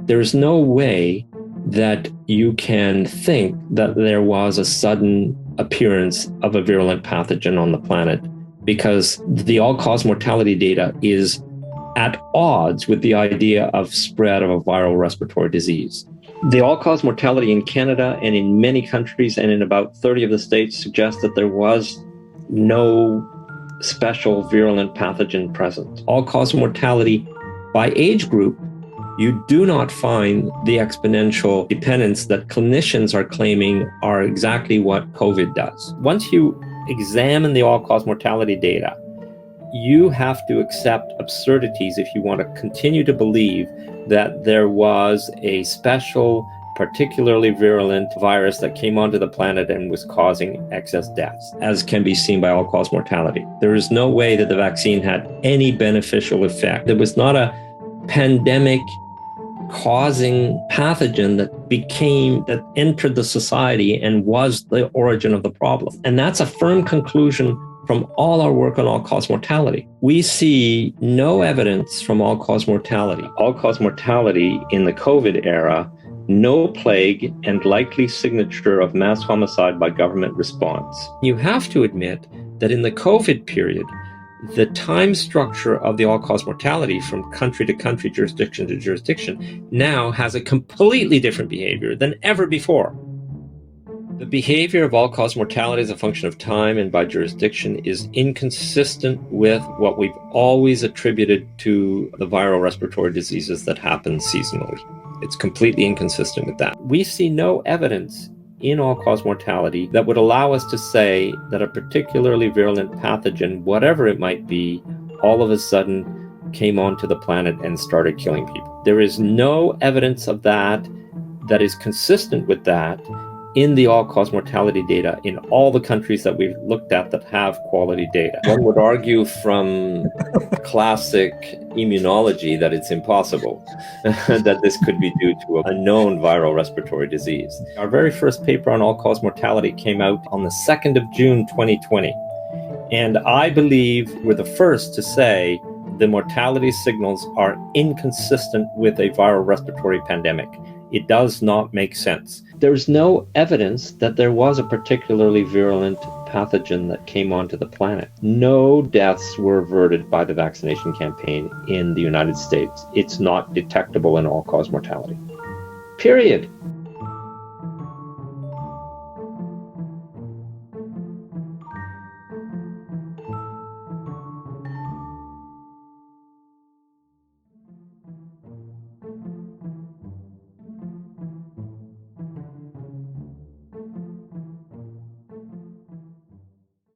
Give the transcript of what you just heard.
There's no way that you can think that there was a sudden appearance of a virulent pathogen on the planet, because the all-cause mortality data is at odds with the idea of spread of a viral respiratory disease. The all-cause mortality in Canada and in many countries and in about 30 of the states suggests that there was no special virulent pathogen present. All-cause mortality by age group, you do not find the exponential dependence that clinicians are claiming are exactly what COVID does. Once you examine the all-cause mortality data, you have to accept absurdities if you want to continue to believe that there was a special, particularly virulent virus that came onto the planet and was causing excess deaths, as can be seen by all-cause mortality. There is no way that the vaccine had any beneficial effect. There was not a pandemic causing pathogen that entered the society and was the origin of the problem. And that's a firm conclusion from all our work on all-cause mortality. We see no evidence from all-cause mortality. All-cause mortality in the COVID era, no plague, and likely signature of mass homicide by government response. You have to admit that in the COVID period, the time structure of the all-cause mortality from country to country, jurisdiction to jurisdiction, now has a completely different behavior than ever before. The behavior of all-cause mortality as a function of time and by jurisdiction is inconsistent with what we've always attributed to the viral respiratory diseases that happen seasonally. It's completely inconsistent with that. We see no evidence in all-cause mortality that would allow us to say that a particularly virulent pathogen, whatever it might be, all of a sudden came onto the planet and started killing people. There is no evidence of that is consistent with that in the all-cause mortality data in all the countries that we've looked at that have quality data. One would argue from classic immunology that it's impossible that this could be due to a known viral respiratory disease. Our very first paper on all-cause mortality came out on the 2nd of June, 2020. And I believe we're the first to say the mortality signals are inconsistent with a viral respiratory pandemic. It does not make sense. There's no evidence that there was a particularly virulent pathogen that came onto the planet. No deaths were averted by the vaccination campaign in the United States. It's not detectable in all-cause mortality. Period.